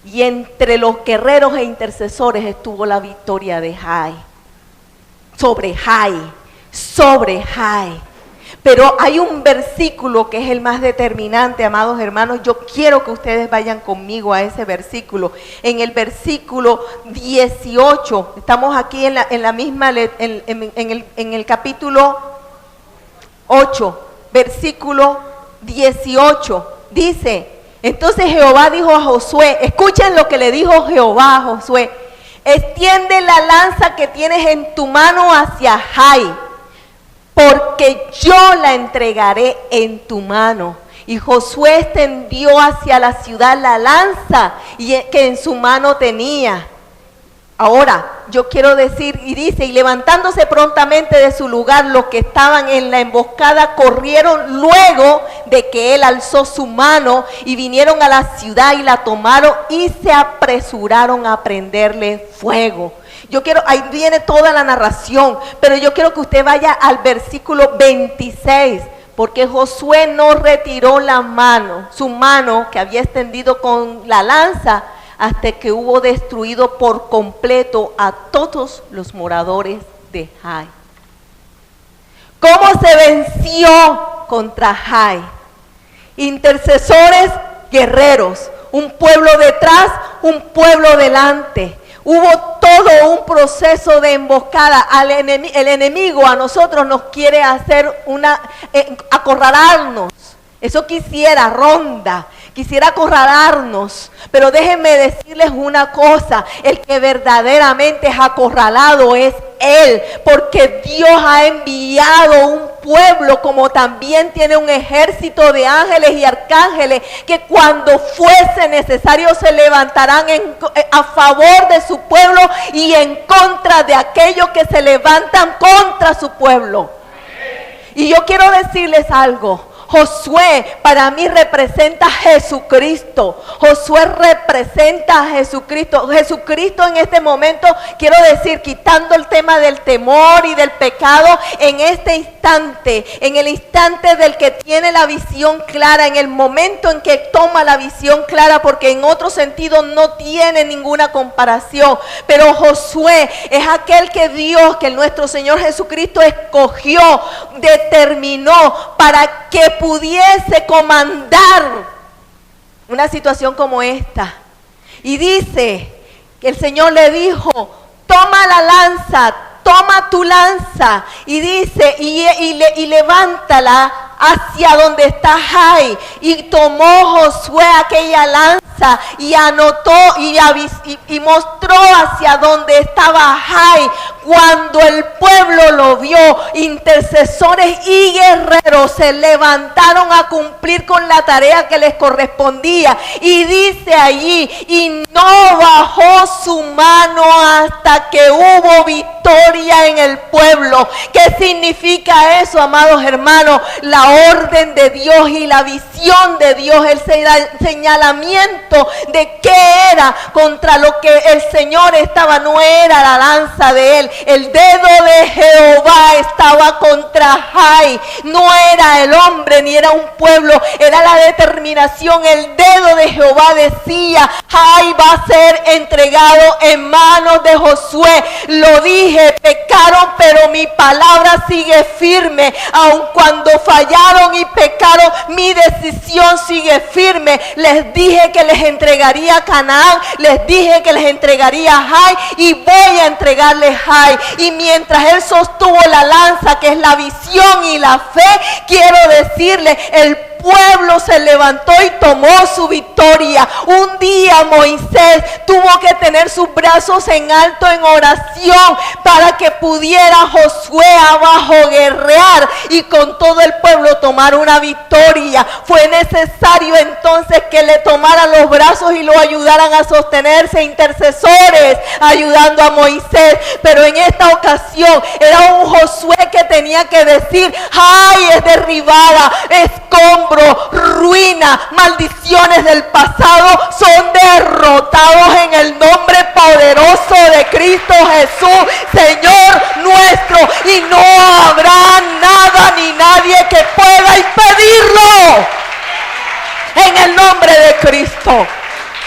Y entre los guerreros e intercesores estuvo la victoria de Jai. Sobre Jai. Pero hay un versículo que es el más determinante, amados hermanos. Yo quiero que ustedes vayan conmigo a ese versículo. En el versículo 18, estamos aquí en el capítulo 8, versículo 18. Dice, entonces Jehová dijo a Josué, escuchen lo que le dijo Jehová a Josué: extiende la lanza que tienes en tu mano hacia Jai, porque yo la entregaré en tu mano. Y Josué extendió hacia la ciudad la lanza que en su mano tenía. Ahora, yo quiero decir, y dice, y levantándose prontamente de su lugar, los que estaban en la emboscada corrieron luego de que él alzó su mano y vinieron a la ciudad y la tomaron y se apresuraron a prenderle fuego. Ahí viene toda la narración, pero yo quiero que usted vaya al versículo 26, porque Josué no retiró su mano que había extendido con la lanza, hasta que hubo destruido por completo a todos los moradores de Jai. ¿Cómo se venció contra Jai? Intercesores, guerreros, un pueblo detrás, un pueblo delante. Hubo todo un proceso de emboscada. El enemigo a nosotros nos quiere hacer acorralarnos. Eso quisiera, ronda. Quisiera acorralarnos, pero déjenme decirles una cosa: el que verdaderamente es acorralado es Él, porque Dios ha enviado un pueblo, como también tiene un ejército de ángeles y arcángeles, que cuando fuese necesario se levantarán a favor de su pueblo y en contra de aquellos que se levantan contra su pueblo. Y yo quiero decirles algo. Josué para mí representa a Jesucristo. Josué representa a Jesucristo. Jesucristo en este momento, quiero decir, quitando el tema del temor y del pecado, en este instante, en el instante del que tiene la visión clara, en el momento en que toma la visión clara, porque en otro sentido no tiene ninguna comparación. Pero Josué es aquel que Dios, que nuestro Señor Jesucristo escogió, determinó para que pudiese comandar una situación como esta. Y dice que el Señor le dijo: toma la lanza, toma tu lanza, y dice, y levántala hacia donde está Jai. Y tomó Josué aquella lanza y anotó y mostró hacia donde estaba Jai. Cuando el pueblo lo vio, intercesores y guerreros se levantaron a cumplir con la tarea que les correspondía. Y dice allí, y no bajó su mano hasta que hubo victoria en el pueblo. ¿Qué significa eso, amados hermanos? La orden de Dios y la visión de Dios, el señalamiento de qué era contra lo que el Señor estaba. No era la lanza de él. El dedo de Jehová estaba contra Jai. No era el hombre ni era un pueblo, era la determinación. El dedo de Jehová decía: Jai va a ser entregado en manos de Josué. Lo dije, pecaron, pero mi palabra sigue firme. Aun cuando fallaron y pecaron, mi decisión sigue firme. Les dije que les entregaría Canaán, les dije que les entregaría Jai, y voy a entregarles Jai. Y mientras él sostuvo la lanza, que es la visión y la fe, quiero decirle, el pueblo se levantó y tomó su victoria. Un día Moisés tuvo que tener sus brazos en alto en oración para que pudiera Josué abajo guerrear y con todo el pueblo tomar una victoria. Fue necesario entonces que le tomaran los brazos y lo ayudaran a sostenerse, intercesores ayudando a Moisés. Pero en esta ocasión era un Josué que tenía que decir: Jai es derribada, escombro, ruina, maldiciones del pasado son derrotados en el nombre poderoso de Cristo Jesús, Señor nuestro, y no habrá nada ni nadie que pueda impedirlo en el nombre de Cristo.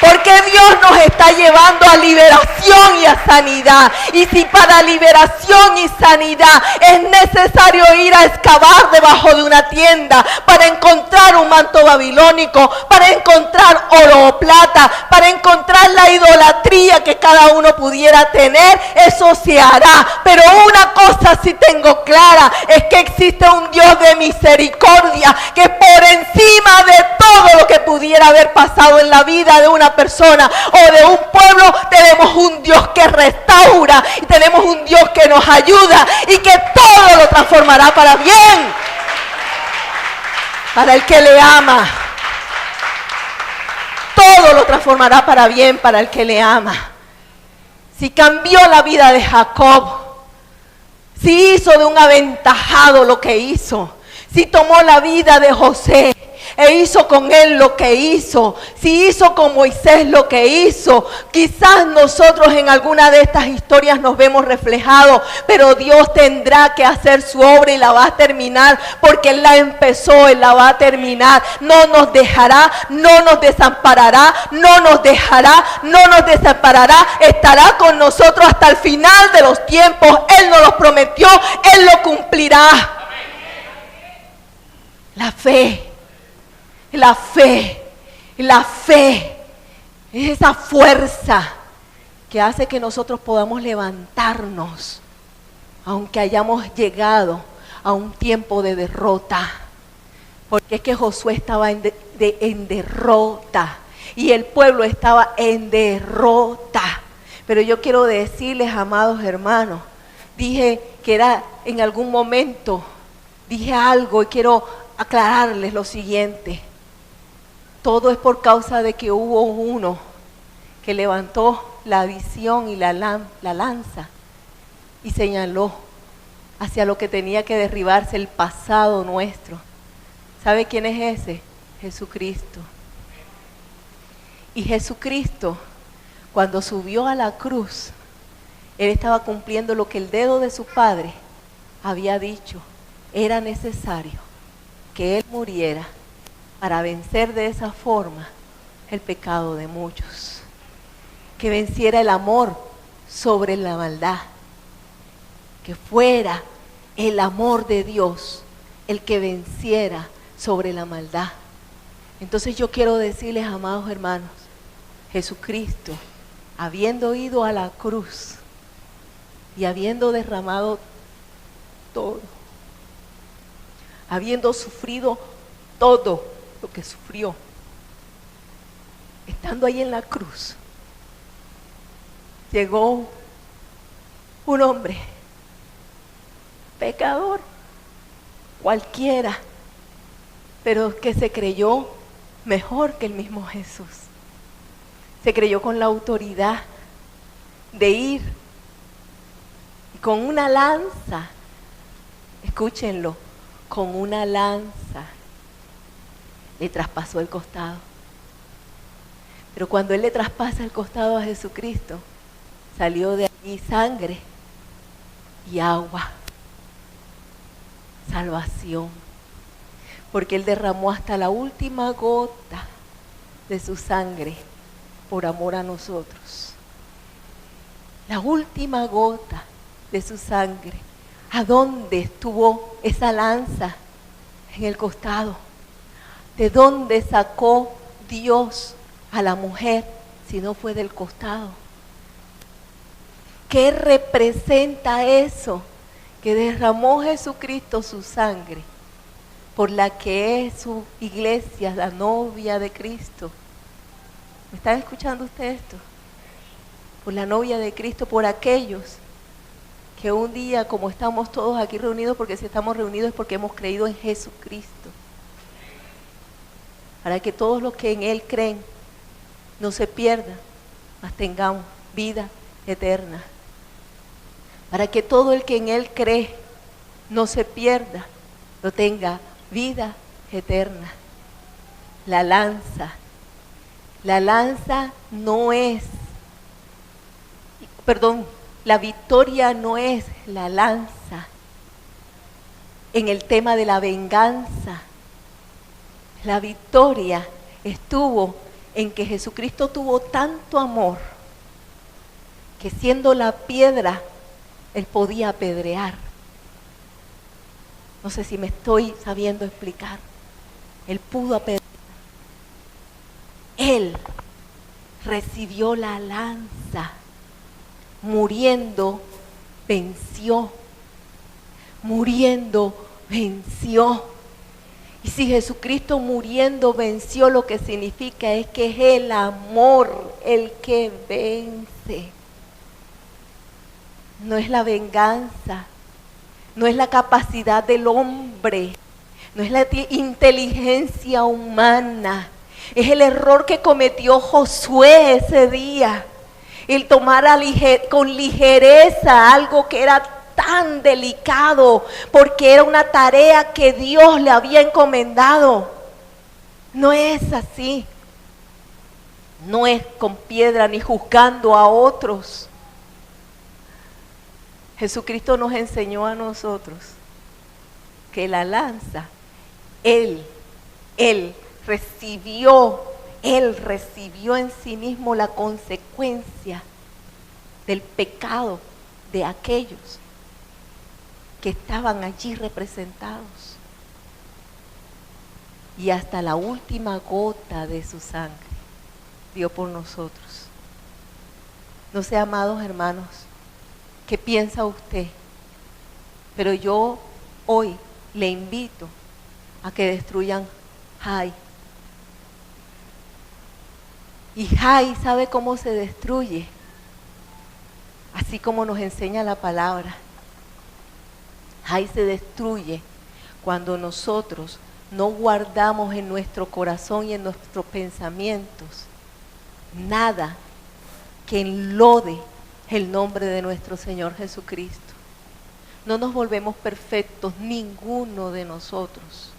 porque Dios nos está llevando a liberación y a sanidad. Y si para liberación y sanidad es necesario ir a excavar debajo de una tienda para encontrar un manto babilónico, para encontrar oro o plata, para encontrar la idolatría que cada uno pudiera tener, eso se hará. Pero una cosa sí tengo clara, es que existe un Dios de misericordia, que por encima de todo lo que pudiera haber pasado en la vida de una persona o de un pueblo, tenemos un Dios que restaura y tenemos un Dios que nos ayuda y que todo lo transformará para bien, para el que le ama. Todo lo transformará para bien para el que le ama. Si cambió la vida de Jacob, si hizo de un aventajado lo que hizo, si tomó la vida de José e hizo con él lo que hizo, si hizo con Moisés lo que hizo, quizás nosotros en alguna de estas historias nos vemos reflejados, pero Dios tendrá que hacer su obra y la va a terminar, porque Él la empezó, Él la va a terminar. No nos dejará, no nos desamparará, no nos dejará, no nos desamparará, estará con nosotros hasta el final de los tiempos. Él nos lo prometió, Él lo cumplirá. La fe. La fe es esa fuerza que hace que nosotros podamos levantarnos, aunque hayamos llegado a un tiempo de derrota. Porque es que Josué estaba en derrota y el pueblo estaba en derrota. Pero yo quiero decirles, amados hermanos, dije que era en algún momento, dije algo y quiero aclararles lo siguiente. Todo es por causa de que hubo uno que levantó la visión y la lanza y señaló hacia lo que tenía que derribarse, el pasado nuestro. ¿Sabe quién es ese? Jesucristo. Y Jesucristo, cuando subió a la cruz, Él estaba cumpliendo lo que el dedo de su Padre había dicho. Era necesario que Él muriera para vencer de esa forma el pecado de muchos, que venciera el amor sobre la maldad, que fuera el amor de Dios el que venciera sobre la maldad. Entonces yo quiero decirles, amados hermanos, Jesucristo, habiendo ido a la cruz y habiendo derramado todo, habiendo sufrido todo lo que sufrió, estando ahí en la cruz, llegó un hombre pecador, cualquiera, pero que se creyó mejor que el mismo Jesús. Se creyó con la autoridad de ir y con una lanza, escúchenlo, con una lanza le traspasó el costado. Pero cuando Él le traspasa el costado a Jesucristo, salió de allí sangre y agua, salvación, porque Él derramó hasta la última gota de su sangre por amor a nosotros. La última gota de su sangre. ¿A dónde estuvo esa lanza? En el costado. ¿De dónde sacó Dios a la mujer si no fue del costado? ¿Qué representa eso? Que derramó Jesucristo su sangre por la que es su iglesia, la novia de Cristo. ¿Me están escuchando ustedes esto? Por la novia de Cristo, por aquellos que un día, como estamos todos aquí reunidos, porque si estamos reunidos es porque hemos creído en Jesucristo, para que todos los que en Él creen no se pierdan, mas tengamos vida eterna. Para que todo el que en Él cree no se pierda, no tenga vida eterna. La lanza no es, la victoria no es la lanza en el tema de la venganza. La victoria estuvo en que Jesucristo tuvo tanto amor que siendo la piedra, Él podía apedrear. No sé si me estoy sabiendo explicar. Él pudo apedrear. Él recibió la lanza. Muriendo, venció. Muriendo, venció. Y si Jesucristo muriendo venció, lo que significa es que es el amor el que vence. No es la venganza, no es la capacidad del hombre, no es la inteligencia humana. Es el error que cometió Josué ese día, el tomar con ligereza algo que era tan delicado, porque era una tarea que Dios le había encomendado. No es así, no es con piedra ni juzgando a otros. Jesucristo nos enseñó a nosotros que la lanza, Él recibió en sí mismo la consecuencia del pecado de aquellos que estaban allí representados. Y hasta la última gota de su sangre dio por nosotros. No sé, amados hermanos, ¿qué piensa usted? Pero yo hoy le invito a que destruyan Jai. Y Jai, ¿sabe cómo se destruye? Así como nos enseña la palabra. Jai se destruye cuando nosotros no guardamos en nuestro corazón y en nuestros pensamientos nada que enlode el nombre de nuestro Señor Jesucristo. No nos volvemos perfectos, ninguno de nosotros.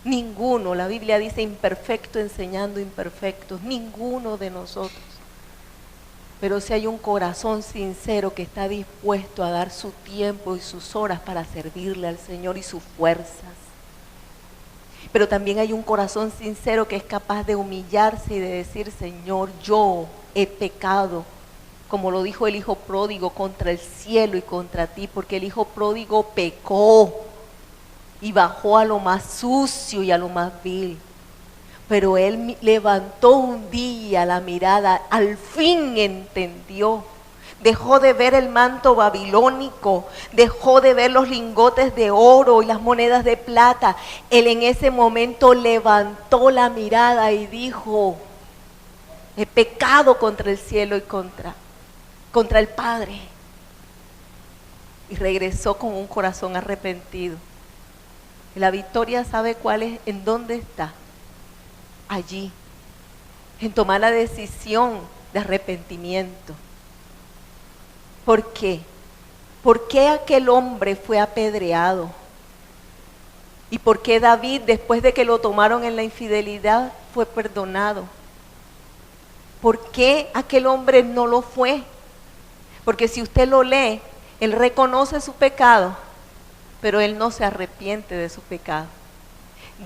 Ninguno, la Biblia dice imperfecto enseñando imperfectos, ninguno de nosotros. Pero si hay un corazón sincero que está dispuesto a dar su tiempo y sus horas para servirle al Señor y sus fuerzas. Pero también hay un corazón sincero que es capaz de humillarse y de decir, Señor, yo he pecado, como lo dijo el hijo pródigo, contra el cielo y contra ti, porque el hijo pródigo pecó y bajó a lo más sucio y a lo más vil. Pero él levantó un día la mirada, al fin entendió, dejó de ver el manto babilónico, dejó de ver los lingotes de oro y las monedas de plata. Él en ese momento levantó la mirada y dijo, he pecado contra el cielo y contra el Padre. Y regresó con un corazón arrepentido. Y la victoria, ¿sabe cuál es? ¿En dónde está? Allí, en tomar la decisión de arrepentimiento. ¿Por qué? ¿Por qué aquel hombre fue apedreado? ¿Y por qué David, después de que lo tomaron en la infidelidad, fue perdonado? ¿Por qué aquel hombre no lo fue? Porque si usted lo lee, él reconoce su pecado, pero él no se arrepiente de su pecado.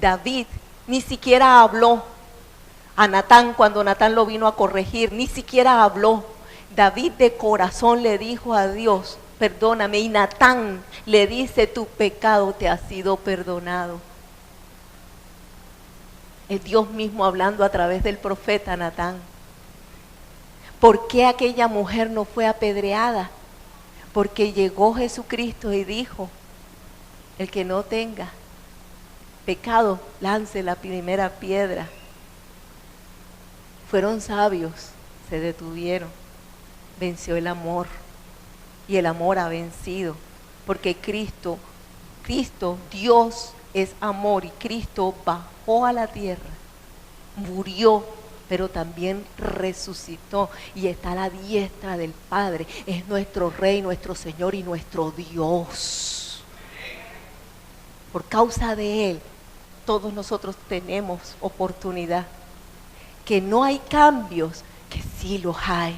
David ni siquiera habló a Natán cuando Natán lo vino a corregir, ni siquiera habló. David de corazón le dijo a Dios, perdóname, y Natán le dice, tu pecado te ha sido perdonado. Es Dios mismo hablando a través del profeta Natán. ¿Por qué aquella mujer no fue apedreada? Porque llegó Jesucristo y dijo, el que no tenga pecado, lance la primera piedra. Fueron sabios, se detuvieron, venció el amor y el amor ha vencido, porque Cristo, Dios es amor y Cristo bajó a la tierra, murió, pero también resucitó y está a la diestra del Padre. Es nuestro Rey, nuestro Señor y nuestro Dios. Por causa de Él, todos nosotros tenemos oportunidad. Que no hay cambios, que sí los hay.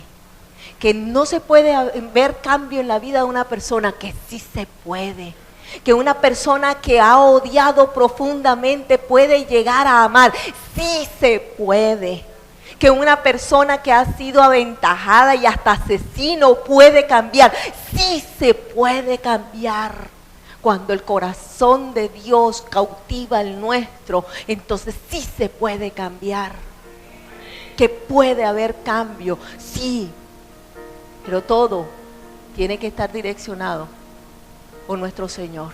Que no se puede ver cambio en la vida de una persona, que sí se puede. Que una persona que ha odiado profundamente puede llegar a amar, sí se puede. que una persona que ha sido aventajada y hasta asesino puede cambiar. Sí se puede cambiar. Cuando el corazón de Dios cautiva el nuestro, entonces sí se puede cambiar. Que puede haber cambio, sí, pero todo tiene que estar direccionado por nuestro Señor.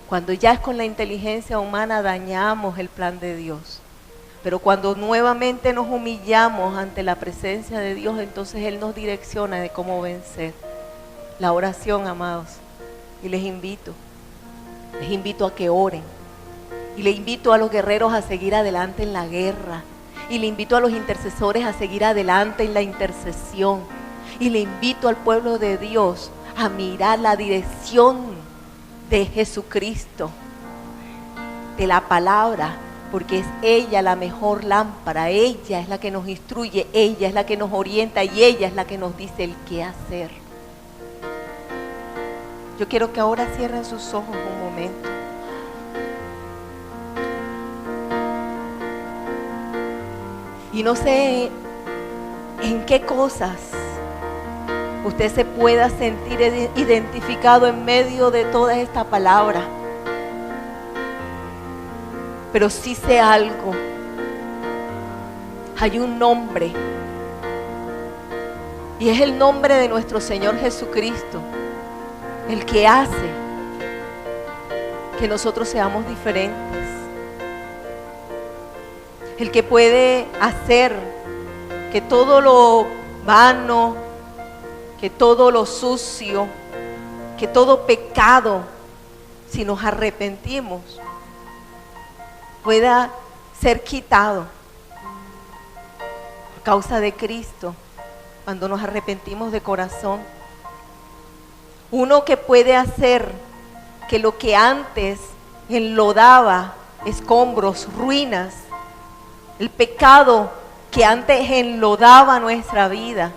Cuando ya es con la inteligencia humana dañamos el plan de Dios. Pero cuando nuevamente nos humillamos ante la presencia de Dios, entonces Él nos direcciona de cómo vencer. La oración, amados. Y les invito a que oren. Y les invito a los guerreros a seguir adelante en la guerra. Y le invito a los intercesores a seguir adelante en la intercesión. Y le invito al pueblo de Dios a mirar la dirección de Jesucristo, de la palabra, porque es ella la mejor lámpara, ella es la que nos instruye, ella es la que nos orienta y ella es la que nos dice el qué hacer. Yo quiero que ahora cierren sus ojos un momento. Y no sé en qué cosas usted se pueda sentir identificado en medio de toda esta palabra. Pero sí sé algo. Hay un nombre. Y es el nombre de nuestro Señor Jesucristo. El que hace que nosotros seamos diferentes. El que puede hacer que todo lo vano, que todo lo sucio, que todo pecado, si nos arrepentimos, pueda ser quitado por causa de Cristo, cuando nos arrepentimos de corazón. Uno que puede hacer que lo que antes enlodaba escombros, ruinas, el pecado que antes enlodaba nuestra vida,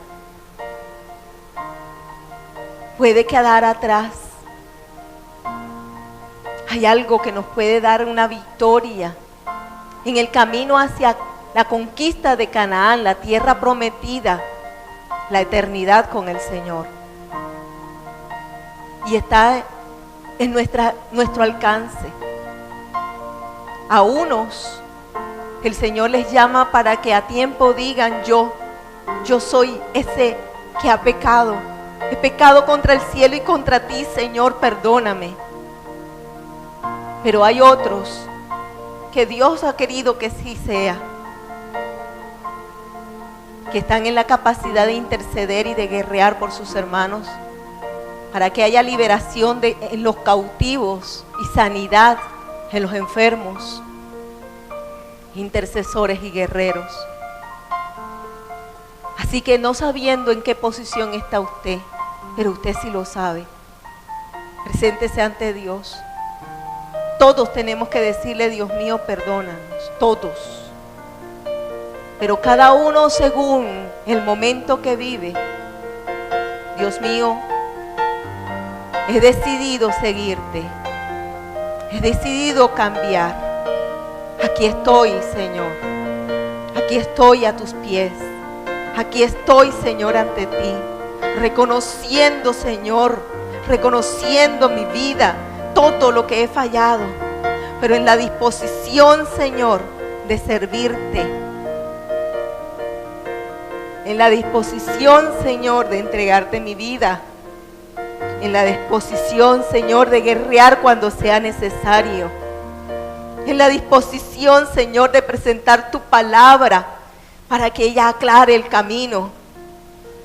puede quedar atrás. Hay algo que nos puede dar una victoria en el camino hacia la conquista de Canaán, la tierra prometida, la eternidad con el Señor. Y está en nuestro alcance. A unos el Señor les llama para que a tiempo digan: yo soy ese que ha pecado. He pecado contra el cielo y contra ti, Señor, perdóname. Pero hay otros que Dios ha querido que sí sea, que están en la capacidad de interceder y de guerrear por sus hermanos, para que haya liberación en los cautivos y sanidad en los enfermos, intercesores y guerreros. Así que, no sabiendo en qué posición está usted, pero usted sí lo sabe, preséntese ante Dios. Todos tenemos que decirle: Dios mío, perdónanos, todos. Pero cada uno según el momento que vive. Dios mío, he decidido seguirte, he decidido cambiar. Aquí estoy, Señor, aquí estoy a tus pies, aquí estoy, Señor, ante ti, reconociendo, Señor, reconociendo mi vida, todo lo que he fallado, pero en la disposición, Señor, de servirte, en la disposición, Señor, de entregarte mi vida, en la disposición, Señor, de guerrear cuando sea necesario, en la disposición, Señor, de presentar tu palabra para que ella aclare el camino,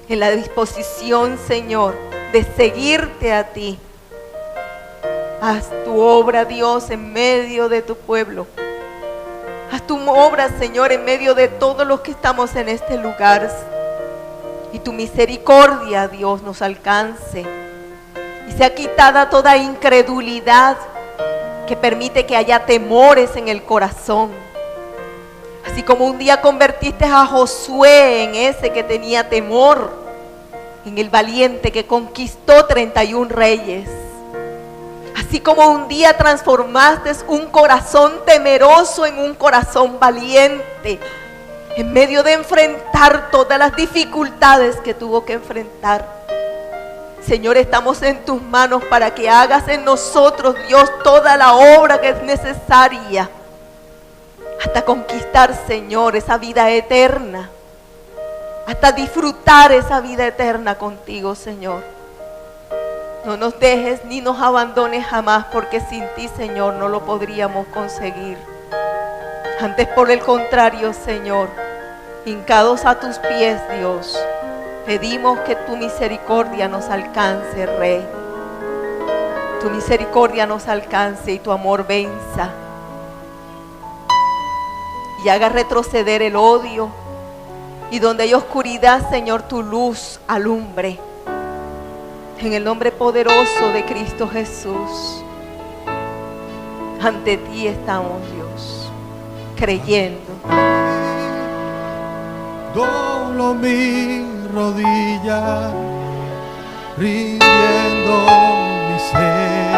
en la disposición, Señor, de seguirte a ti. Haz tu obra, Dios, en medio de tu pueblo. Haz tu obra, Señor, en medio de todos los que estamos en este lugar. Y tu misericordia, Dios, nos alcance. Y sea quitada toda incredulidad que permite que haya temores en el corazón. Así como un día convertiste a Josué en ese que tenía temor, en el valiente que conquistó 31 reyes. Así como un día transformaste un corazón temeroso en un corazón valiente. en medio de enfrentar todas las dificultades que tuvo que enfrentar. Señor, estamos en tus manos para que hagas en nosotros, Dios, toda la obra que es necesaria hasta conquistar, Señor, esa vida eterna, hasta disfrutar esa vida eterna contigo, Señor. No nos dejes ni nos abandones jamás, porque sin ti, Señor, no lo podríamos conseguir. Antes, por el contrario, Señor, hincados a tus pies, Dios, pedimos que tu misericordia nos alcance, Rey. Tu misericordia nos alcance y tu amor venza. Y haga retroceder el odio. Y donde hay oscuridad, Señor, tu luz alumbre. En el nombre poderoso de Cristo Jesús. Ante ti estamos, Dios, creyendo. Doblo mi rodilla, rindiendo mi ser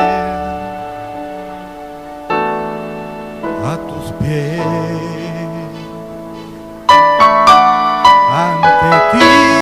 a tus pies.